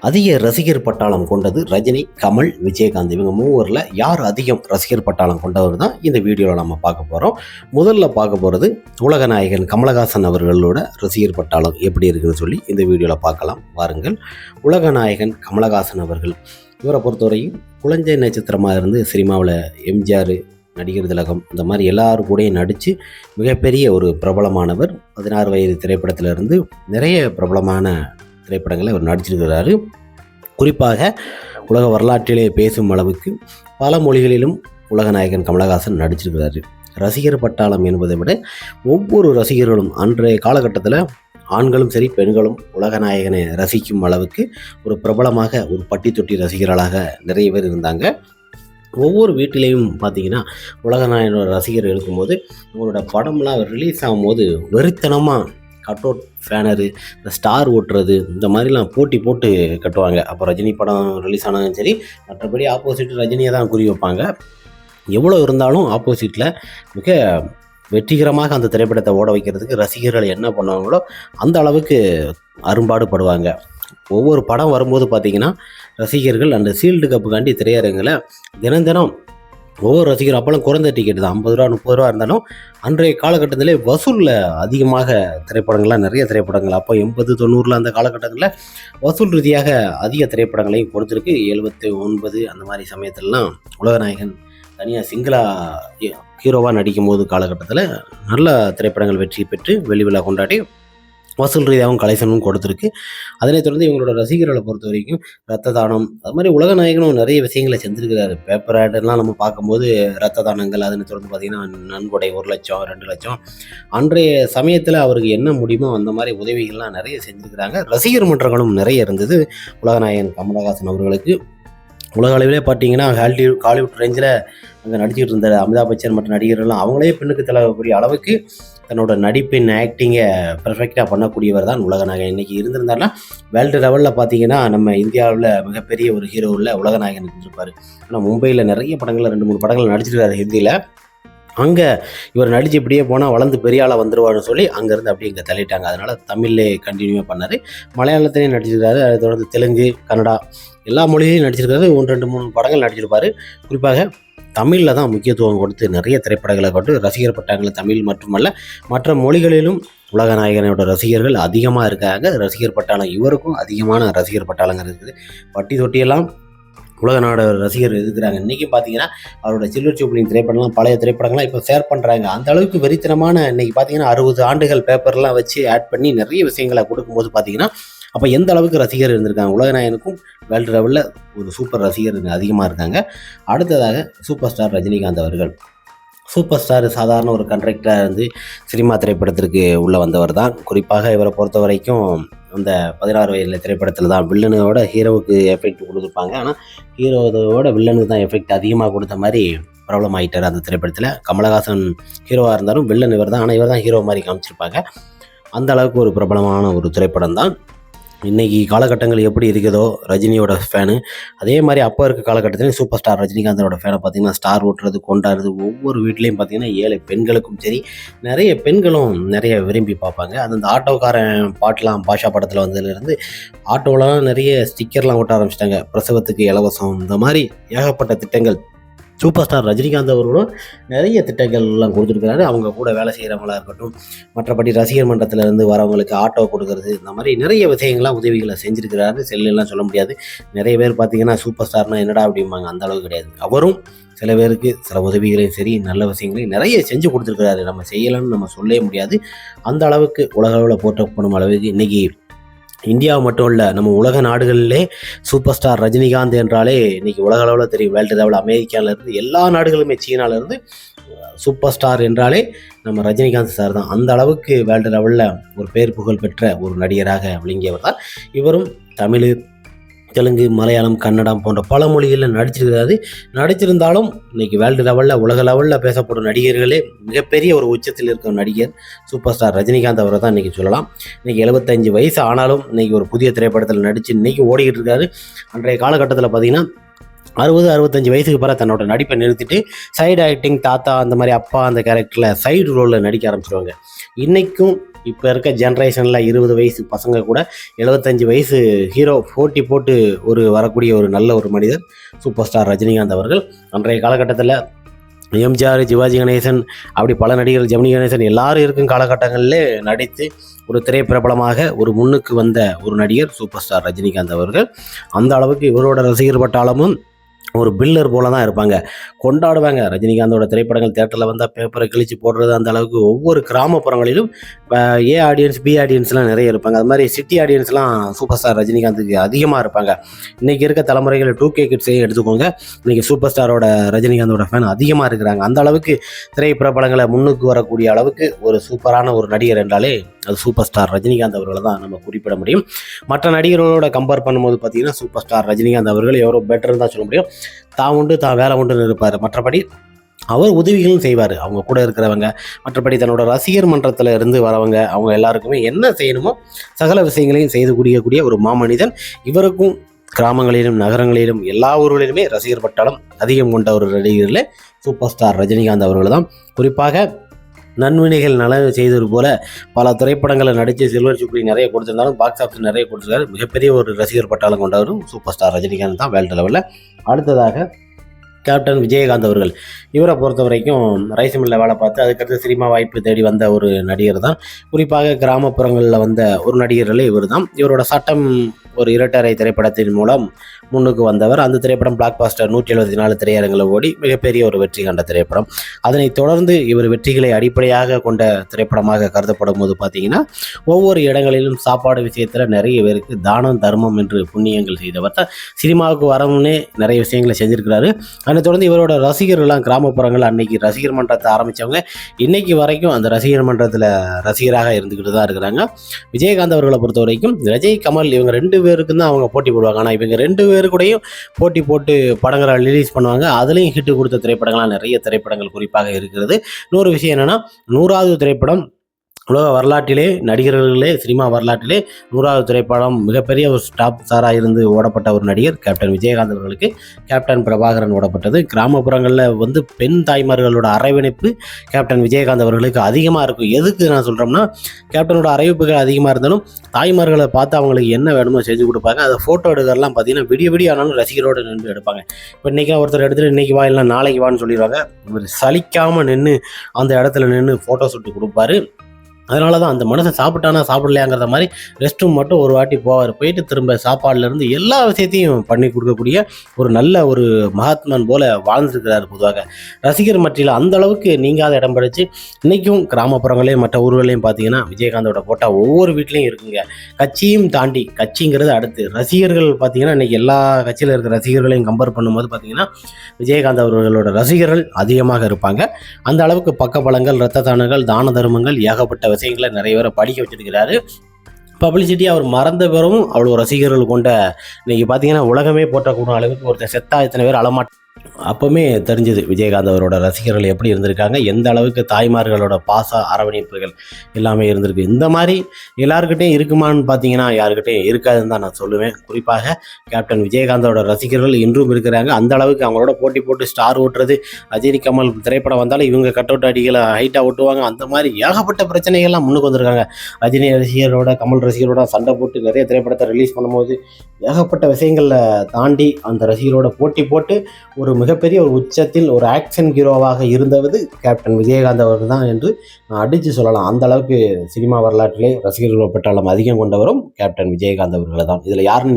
அதிக ரசிகர் பட்டாளம் கொண்டது ரஜினி, கமல், விஜயகாந்த். இவங்க மூவரில் யார் அதிகம் ரசிகர் பட்டாளம் கொண்டவர் தான் இந்த வீடியோவில் நம்ம பார்க்க போகிறோம். முதல்ல பார்க்க போகிறது உலக நாயகன் கமலஹாசன் அவர்களோட ரசிகர் பட்டாளம் எப்படி இருக்குன்னு சொல்லி இந்த வீடியோவில் பார்க்கலாம் வாருங்கள். உலக நாயகன் கமலஹாசன் அவர்கள், இவரை பொறுத்தவரையும் குழந்தை நட்சத்திரமாக இருந்து சினிமாவில் எம்ஜிஆர், நடிகர் திலகம் இந்த மாதிரி எல்லாரும் கூடயும் நடித்து மிகப்பெரிய ஒரு பிரபலமானவர். 16 வயது திரைப்படத்திலிருந்து நிறைய பிரபலமான திரைப்படங்களை அவர் நடிச்சிருக்கிறாரு. குறிப்பாக உலக வரலாற்றிலே பேசும் அளவுக்கு பல மொழிகளிலும் உலகநாயகன் கமலஹாசன் நடிச்சிருக்கிறாரு. ரசிகர் பட்டாளம் என்பதை விட ஒவ்வொரு ரசிகர்களும் அன்றைய காலகட்டத்தில் ஆண்களும் சரி பெண்களும் உலகநாயகனை ரசிக்கும் அளவுக்கு ஒரு பிரபலமாக ஒரு பட்டி தொட்டி ரசிகர்களாக நிறைய பேர் இருந்தாங்க. ஒவ்வொரு வீட்டிலையும் பார்த்தீங்கன்னா உலகநாயகனோட ரசிகர் இருக்கும்போது அவங்களோட படம்லாம் ரிலீஸ் ஆகும்போது வெறித்தனமாக கட் அவுட், ஃபேனரு, இந்த ஸ்டார் ஓட்டுறது இந்த மாதிரிலாம் போட்டி போட்டு கட்டுவாங்க. அப்போ ரஜினி படம் ரிலீஸ் ஆனாலும் சரி, மற்றபடி ஆப்போசிட் ரஜினியை தான் குறி வைப்பாங்க. எவ்வளோ இருந்தாலும் ஆப்போசிட்டில் மிக வெற்றிகரமாக அந்த திரைப்படத்தை ஓட வைக்கிறதுக்கு ரசிகர்கள் என்ன பண்ணுவாங்களோ அந்த அளவுக்கு அரும்பாடுபடுவாங்க. ஒவ்வொரு படம் வரும்போது பார்த்திங்கன்னா ரசிகர்கள் அந்த சீல்டு கப்புக்காண்டி திரையரங்கில் தினம் ஒவ்வொரு ரசிகர் அப்போலாம் குறைந்த டிக்கெட் தான், 50 ரூபா 30 ரூபா இருந்தாலும் அன்றைய காலகட்டத்திலே வசூலில் அதிகமாக திரைப்படங்கள்லாம் நிறைய திரைப்படங்கள் அப்போ 80 90 அந்த காலகட்டங்களில் வசூல் ரீதியாக அதிக திரைப்படங்களையும் கொடுத்துருக்கு. 79 அந்த மாதிரி சமயத்திலலாம் உலகநாயகன் தனியாக சிங்களா ஹீரோவாக நடிக்கும் போது காலகட்டத்தில் நல்ல திரைப்படங்கள் வெற்றி பெற்று வெளி விழா கொண்டாடி வசூல் ரீதியாகவும் கலெக்ஷனும் கொடுத்துருக்கு. அதனைத் தொடர்ந்து இவங்களோட ரசிகர்களை பொறுத்த வரைக்கும் ரத்த தானம் அது மாதிரி உலகநாயகனும் நிறைய விஷயங்களை செஞ்சுருக்கிறாரு. பேப்பர் ஆடெல்லாம் நம்ம பார்க்கும்போது ரத்த தானங்கள், அதனைத் தொடர்ந்து பார்த்திங்கன்னா நன்கொடை 1 லட்சம் 2 லட்சம் அன்றைய சமயத்தில் அவருக்கு என்ன முடியுமோ அந்த மாதிரி உதவிகள்லாம் நிறைய செஞ்சுருக்கிறாங்க. ரசிகர் மன்றங்களும் நிறைய இருந்தது உலகநாயகன் கமலஹாசன் அவர்களுக்கு. உலக அளவிலே பார்த்தீங்கன்னா ஹாலிவுட் ரேஞ்சில் அங்கே நடிச்சுக்கிட்டு இருந்த அமிதாப் பச்சன் மற்ற நடிகர்கள்லாம் அவங்களே பெண்ணுக்கு தலைவக்கூடிய அளவுக்கு தன்னோட நடிப்பின் ஆக்டிங்கை பெர்ஃபெக்டாக பண்ணக்கூடியவர் தான் உலகநாயகன். இன்றைக்கி இருந்திருந்தாருன்னா வேர்ல்டு லெவலில் பார்த்தீங்கன்னா நம்ம இந்தியாவில் மிகப்பெரிய ஒரு ஹீரோவில் உலகநாயகன் இருந்திருப்பார். ஆனால் மும்பையில் நிறைய படங்களில் 2-3 படங்கள் நடிச்சிருக்காரு ஹிந்தியில். அங்கே இவர் நடித்து இப்படியே போனால் வளர்ந்து பெரிய ஆளாக வந்துடுவார்னு சொல்லி அங்கேருந்து அப்படியே இங்கே தள்ளிட்டாங்க. அதனால் தமிழ்லே கண்டினியூவாக பண்ணார். மலையாளத்திலையும் நடிச்சிருக்காரு, அதை தொடர்ந்து தெலுங்கு, கன்னடா எல்லா மொழியிலையும் நடிச்சிருக்காரு. 1-2-3 படங்கள் நடிச்சிருப்பார். குறிப்பாக தமிழில் தான் முக்கியத்துவம் கொடுத்து நிறைய திரைப்படங்களை கொண்டு ரசிகர் பட்டாங்களை தமிழ் மட்டுமல்ல மற்ற மொழிகளிலும் உலகநாயகனோட ரசிகர்கள் அதிகமாக இருக்காங்க. ரசிகர் பட்டாளம் இவருக்கும் அதிகமான ரசிகர் பட்டாளங்கள் இருக்குது. பட்டி தொட்டியெல்லாம் உலக நாடு ரசிகர் இருக்கிறாங்க. இன்றைக்கும் பார்த்தீங்கன்னா அவரோட சில்வர் ஜூப்ளிங் திரைப்படம்லாம் பழைய திரைப்படங்கள்லாம் இப்போ ஷேர் பண்ணுறாங்க. அந்த அளவுக்கு வெறித்தனமான இன்றைக்கி பார்த்தீங்கன்னா 60 ஆண்டுகள் பேப்பர்லாம் வச்சு ஆட் பண்ணி நிறைய விஷயங்களை கொடுக்கும்போது பார்த்தீங்கன்னா அப்போ எந்த அளவுக்கு ரசிகர் இருந்திருக்காங்க. உலகநாயகனுக்கும் வேர்ல்டு லெவலில் ஒரு சூப்பர் ரசிகர் அதிகமாக இருக்காங்க. அடுத்ததாக சூப்பர் ஸ்டார் ரஜினிகாந்த் அவர்கள். சூப்பர் ஸ்டார் சாதாரண ஒரு கண்ட்ராக்டராக இருந்து சினிமா திரைப்படத்திற்கு உள்ளே வந்தவர் தான். குறிப்பாக இவரை பொறுத்த வரைக்கும் அந்த 16 வயதில் திரைப்படத்தில் தான் வில்லனோட ஹீரோவுக்கு எஃபெக்ட் கொடுத்துருப்பாங்க. ஆனால் ஹீரோவோட வில்லனுக்கு தான் எஃபெக்ட் அதிகமாக கொடுத்த மாதிரி ப்ராப்ளம் ஆகிட்டார் அந்த திரைப்படத்தில். கமலஹாசன் ஹீரோவாக இருந்தாலும் வில்லன் இவர் தான், ஆனால் இவர் தான் ஹீரோ மாதிரி காமிச்சிருப்பாங்க. அந்த அளவுக்கு ஒரு பிரபலமான ஒரு திரைப்படம் தான். இன்றைக்கி காலகட்டங்கள் எப்படி இருக்குதோ ரஜினியோட ஃபேனு, அதே மாதிரி அப்போ இருக்க காலகட்டத்திலையும் சூப்பர் ஸ்டார் ரஜினிகாந்தோட ஃபேனை பார்த்திங்கன்னா ஸ்டார் ஓட்டுறது கொண்டாடுறது ஒவ்வொரு வீட்லேயும் பார்த்திங்கன்னா 7 பெண்களுக்கும் சரி நிறைய பெண்களும் நிறைய விரும்பி பார்ப்பாங்க. அது அந்த ஆட்டோக்காரன் பாட்டெலாம் பாஷா படத்தில் வந்ததுலேருந்து ஆட்டோலாம் நிறைய ஸ்டிக்கர்லாம் ஓட்ட ஆரம்பிச்சிட்டாங்க. பிரசவத்துக்கு இலவசம் இந்த மாதிரி ஏகப்பட்ட திட்டங்கள் சூப்பர் ஸ்டார் ரஜினிகாந்த் அவர்களும் நிறைய திட்டங்கள்லாம் கொடுத்துருக்கிறாரு. அவங்க கூட வேலை செய்கிறவங்களா இருக்கட்டும், மற்றபடி ரசிகர் மன்றத்திலேருந்து வரவங்களுக்கு ஆட்டோ கொடுக்கறது இந்த மாதிரி நிறைய விஷயங்கள்லாம் உதவிகளை செஞ்சுருக்கிறாரு. செல்லுலாம் சொல்ல முடியாது. நிறைய பேர் பார்த்திங்கன்னா சூப்பர் ஸ்டார்னால் என்னடா அப்படிம்பாங்க, அந்த அளவுக்கு கிடையாது. அவரும் சில பேருக்கு சில உதவிகளையும் சரி நல்ல விஷயங்களையும் நிறைய செஞ்சு கொடுத்துருக்கிறாரு. நம்ம செய்யலாம்னு நம்ம சொல்லவே முடியாது. அந்த அளவுக்கு உலக அளவில் போற்றப்படும் அளவுக்கு இன்றைக்கி இந்தியா மட்டும் இல்லை நம்ம உலக நாடுகளிலே சூப்பர் ஸ்டார் ரஜினிகாந்த் என்றாலே இன்றைக்கி உலக அளவில் தெரியும். வேர்ல்டு லெவலில் அமெரிக்காவிலேருந்து எல்லா நாடுகளுமே சீனாவிலேருந்து சூப்பர் ஸ்டார் என்றாலே நம்ம ரஜினிகாந்த் சார் தான். அந்த அளவுக்கு வேர்ல்டு லெவலில் ஒரு பேர் புகழ் பெற்ற ஒரு நடிகராக விளங்கியவர் தான். இவரும் தமிழ், தெலுங்கு, மலையாளம், கன்னடம் போன்ற பல மொழிகளில் நடிச்சிருந்தாலும் இன்றைக்கி வேர்ல்டு லெவலில் உலக லெவலில் பேசப்படும் நடிகர்களே மிகப்பெரிய ஒரு உச்சத்தில் இருக்கிற நடிகர் சூப்பர் ஸ்டார் ரஜினிகாந்த் அவரை தான் இன்றைக்கி சொல்லலாம். இன்றைக்கி 75 வயசு ஆனாலும் இன்றைக்கி ஒரு புதிய திரைப்படத்தில் நடித்து இன்றைக்கி ஓடிக்கிட்டு இருக்காரு. அன்றைய காலகட்டத்தில் பார்த்திங்கன்னா 60-65 வயசுக்கு பிறகு தன்னோட நடிப்பை நிறுத்திட்டு சைடு ஆக்டிங், தாத்தா அந்த மாதிரி அப்பா அந்த கேரக்டரில் சைடு ரோலில் நடிக்க ஆரம்பிச்சிருவாங்க. இன்றைக்கும் இப்போ இருக்க ஜென்ரேஷனில் 20 வயசு பசங்க கூட 75 வயசு ஹீரோ போட்டி போட்டு வரக்கூடிய ஒரு நல்ல ஒரு மனிதர் சூப்பர் ஸ்டார் ரஜினிகாந்த் அவர்கள். அன்றைய காலகட்டத்தில் எம்ஜிஆர், சிவாஜி கணேசன், அப்படி பல நடிகர்கள், ஜெமினி கணேசன் எல்லாரும் இருக்கும் காலகட்டங்களிலே நடித்து ஒரு திரைப்பிரபலமாக முன்னுக்கு வந்த ஒரு நடிகர் சூப்பர் ஸ்டார் ரஜினிகாந்த் அவர்கள். அந்த அளவுக்கு இவரோட ரசிகர் பட்டாளமும் ஒரு பில்லர் போல தான் இருப்பாங்க, கொண்டாடுவாங்க. ரஜினிகாந்தோட திரைப்படங்கள் தேட்டரில் வந்தால் பேப்பரை கிழிச்சு போடுறது, அந்த அளவுக்கு ஒவ்வொரு கிராமப்புறங்களிலும் ஏ ஆடியன்ஸ், பி ஆடியன்ஸ்லாம் நிறைய இருப்பாங்க. அது மாதிரி சிட்டி ஆடியன்ஸ்லாம் சூப்பர் ஸ்டார் ரஜினிகாந்துக்கு அதிகமாக இருப்பாங்க. இன்றைக்கி இருக்க தலைமுறைகள் 2K கிட்ஸையும் எடுத்துக்கோங்க, இன்றைக்கி சூப்பர் ஸ்டாரோட ரஜினிகாந்தோட ஃபேன் அதிகமாக இருக்கிறாங்க. அந்த அளவுக்கு திரைப்பிரபலங்களை முன்னுக்கு வரக்கூடிய அளவுக்கு ஒரு சூப்பரான ஒரு நடிகர் என்றாலே அது சூப்பர் ஸ்டார் ரஜினிகாந்த் அவர்களை தான் நம்ம குறிப்பிட முடியும். மற்ற நடிகர்களோட கம்பேர் பண்ணும்போது பார்த்திங்கன்னா சூப்பர் ஸ்டார் ரஜினிகாந்த் அவர்கள் எவ்வளோ பெட்டர்னு தான் சொல்ல முடியும். தான் உண்டு தான் வேலை உண்டுன்னு இருப்பார். மற்றபடி அவர் உதவிகளும் செய்வார் அவங்க கூட இருக்கிறவங்க. மற்றபடி தன்னோட ரசிகர் மன்றத்தில் இருந்து வரவங்க அவங்க எல்லாருக்குமே என்ன செய்யணுமோ சகல விஷயங்களையும் செய்து கூடிய ஒரு மாமனிதன். இவருக்கும் கிராமங்களிலும் நகரங்களிலும் எல்லா ஊர்களிலுமே ரசிகர் பட்டாளம் அதிகம் கொண்ட ஒரு நடிகர்களே சூப்பர் ஸ்டார் ரஜினிகாந்த் அவர்கள் தான். குறிப்பாக நன்வினைகள் நலவு செய்தது போல பல திரைப்படங்களை நடித்து சில்வர் ஜூப்ளி நிறைய கொடுத்திருந்தாலும் பாக்ஸ் ஆஃபீஸ் நிறைய கொடுத்துருக்காரு. மிகப்பெரிய ஒரு ரசிகர் பட்டாளம் கொண்டவரும் சூப்பர் ஸ்டார் ரஜினிகாந்த் தான் வேர்ல்டு லெவலில். அடுத்ததாக கேப்டன் விஜயகாந்த் அவர்கள். இவரை பொறுத்த வரைக்கும் ரைஸ் மில்லில் வேலை பார்த்து அதுக்கடுத்து சினிமா வாய்ப்பு தேடி வந்த ஒரு நடிகர் தான். குறிப்பாக கிராமப்புறங்களில் வந்த ஒரு நடிகர்களே இவர் தான். இவரோட சட்டம் ஒரு இரட்டரை திரைப்படத்தின் மூலம் முன்னுக்கு வந்தவர். அந்த திரைப்படம் பிளாக் பாஸ்டர் 174 திரையரங்கில் ஓடி மிகப்பெரிய ஒரு வெற்றி கண்ட திரைப்படம். அதனைத் தொடர்ந்து இவர் வெற்றிகளை அடிப்படையாக கொண்ட திரைப்படமாக கருதப்படும் போது பார்த்தீங்கன்னா ஒவ்வொரு இடங்களிலும் சாப்பாடு விஷயத்தில் நிறைய பேருக்கு தானம் தர்மம் என்று புண்ணியங்கள் செய்தவர் தான். சினிமாவுக்கு வரமுன்னே நிறைய விஷயங்களை செஞ்சுருக்கிறாரு. அதனைத் தொடர்ந்து இவரோட ரசிகர்கள்லாம் கிராமப்புறங்கள் அன்னைக்கு ரசிகர் மன்றத்தை ஆரம்பித்தவங்க இன்னைக்கு வரைக்கும் அந்த ரசிகர் மன்றத்தில் ரசிகராக இருந்துக்கிட்டு தான் இருக்கிறாங்க. விஜயகாந்த் அவர்களை பொறுத்த வரைக்கும் விஜய், கமல் இவங்க 2 பேருக்கு தான் அவங்க போட்டி போடுவாங்க. ஆனால் இவங்க 2 பேரு கூடயும் போட்டி போட்டு படங்களை ரிலீஸ் பண்ணுவாங்க. அதுலேயும் ஹிட்டு கொடுத்த திரைப்படங்கள்லாம் நிறைய திரைப்படங்கள் குறிப்பாக இருக்கிறது. இன்னொரு விஷயம் என்னென்னா 100வது திரைப்படம் உலக வரலாற்றிலே நடிகர்களே சினிமா வரலாற்றிலே 100வது திரைப்படம் மிகப்பெரிய ஒரு ஸ்டாப் ஸ்டாராக இருந்து ஓடப்பட்ட ஒரு நடிகர் கேப்டன் விஜயகாந்த் அவர்களுக்கு கேப்டன் பிரபாகரன் ஓடப்பட்டது. கிராமப்புறங்களில் பெண் தாய்மார்களோட அரவணைப்பு கேப்டன் விஜயகாந்த் அவர்களுக்கு அதிகமாக இருக்கும். எதுக்கு நான் சொல்கிறோம்னா கேப்டனோட அறிவிப்புகள் அதிகமாக இருந்தாலும் தாய்மார்களை பார்த்து அவங்களுக்கு என்ன வேணுமோ செஞ்சு கொடுப்பாங்க. அதை ஃபோட்டோ எடுக்கிறலாம் பார்த்தீங்கன்னா விடிய ஆனாலும் ரசிகரோடு நின்று எடுப்பாங்க. இப்போ இன்றைக்கி ஒருத்தர் எடுத்துகிட்டு இன்றைக்கி வா இல்லை நாளைக்கு வான்னு சொல்லிடுவாங்க. இவர் சலிக்காமல் நின்று அந்த இடத்துல நின்று ஃபோட்டோ ஷூட்டு கொடுப்பாரு. அதனால தான் அந்த மனுஷன் சாப்பிட்டானா சாப்பிடலையாங்கிறத மாதிரி ரெஸ்ட் ரூம் மட்டும் ஒரு வாட்டி போவார். போயிட்டு திரும்ப சாப்பாடுலேருந்து எல்லா விஷயத்தையும் பண்ணி கொடுக்கக்கூடிய ஒரு நல்ல ஒரு மகாத்மான் போல் வாழ்ந்துருக்கிறார். பொதுவாக ரசிகர் மத்தியில் அந்த அளவுக்கு நீங்காத இடம் பிடிச்சி இன்றைக்கும் கிராமப்புறங்களையும் மற்ற ஊர்களையும் பார்த்தீங்கன்னா விஜயகாந்தோட போட்டா ஒவ்வொரு வீட்லேயும் இருக்குங்க. கட்சியும் தாண்டி கட்சிங்கிறது அடுத்து ரசிகர்கள் பார்த்தீங்கன்னா இன்றைக்கி எல்லா கட்சியில் இருக்கிற ரசிகர்களையும் கம்பேர் பண்ணும்போது பார்த்தீங்கன்னா விஜயகாந்த் அவர்களோட ரசிகர்கள் அதிகமாக இருப்பாங்க. அந்த அளவுக்கு பக்கபலங்கள், இரத்த தானங்கள், தான தர்மங்கள் ஏகப்பட்ட விஷயங்களை நிறைய பேரை படிக்க வச்சிருக்கிறாரு. பப்ளிசிட்டி அவர் மறந்த பிறகும் அவ்வளோ ரசிகர்கள் கொண்ட இன்னைக்கு பார்த்தீங்கன்னா உலகமே போற்றக்கூடிய அளவுக்கு ஒருத்தர் செத்தா இத்தனை பேர் அலமாட்ட அப்போவுமே தெரிஞ்சது விஜயகாந்த் அவரோட ரசிகர்கள் எப்படி இருந்திருக்காங்க, எந்த அளவுக்கு தாய்மார்களோட பாச அரவணைப்புகள் எல்லாமே இருந்திருக்கு. இந்த மாதிரி எல்லாருக்கிட்டையும் இருக்குமான்னு பார்த்தீங்கன்னா யாருக்கிட்டையும் இருக்காதுன்னு தான் நான் சொல்லுவேன். குறிப்பாக கேப்டன் விஜயகாந்தோட ரசிகர்கள் இன்றும் இருக்கிறாங்க. அந்த அளவுக்கு அவங்களோட போட்டி போட்டு ஸ்டார் ஓட்டுறது, ரஜினி கமல் திரைப்படம் வந்தாலும் இவங்க கட் அவுட் அடிகளை ஹைட்டாக ஓட்டுவாங்க. அந்த மாதிரி ஏகப்பட்ட பிரச்சனைகள்லாம் முன்னுக்கு வந்திருக்காங்க. ரஜினி ரசிகரோட கமல் ரசிகரோட சண்டை போட்டு நிறைய திரைப்படத்தை ரிலீஸ் பண்ணும்போது ஏகப்பட்ட விஷயங்களை தாண்டி அந்த ரசிகரோட போட்டி போட்டு ஒரு மிகப்பெரிய ஒரு உச்சத்தில் ஒரு ஆக்ஷன் ஹீரோவாக இருந்தவது கேப்டன் விஜயகாந்த் அவர்கள் தான் என்று அடித்து சொல்லலாம். அந்த அளவுக்கு சினிமா வரலாற்றிலே ரசிகர்கள் பட்டாளம் அதிகம் கொண்டவரும் கேப்டன் விஜயகாந்த் அவர்கள் தான். இதில் யாருன்னு